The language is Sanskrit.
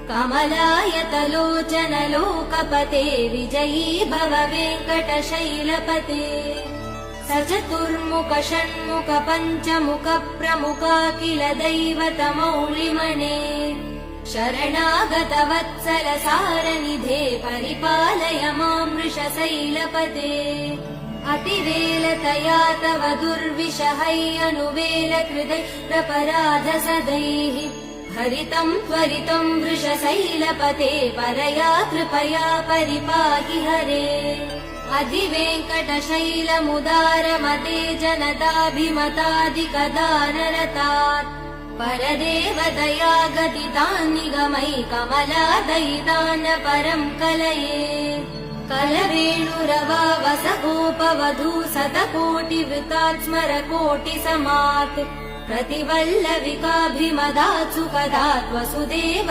कमलायतलोचन लोकपते विजयी भव वेङ्कटशैलपते स चतुर्मुख षण्मुख पञ्चमुख प्रमुखाखिल दैवतमौलिमने शरणागत वत्सल सारनिधे परिपालय मां वृषशैलपते अतिवेलतया तव दुर्विषहै अनुवेल कृदैरपराध सदैः हरितं त्वरितं वृषशैलपते परया कृपया परिपाहि हरे अधिवेङ्कटशैलमुदारमते जनताभिमतादिकदानरतात् परदेवदया गदितान् निगमै कमलादयितान् परं कलये कलवेणुरवावसगोपवधू शतकोटिवृतात् स्मरकोटिसमात् प्रतिवल्लविकाभिमदात् सुखदात् वसुदेव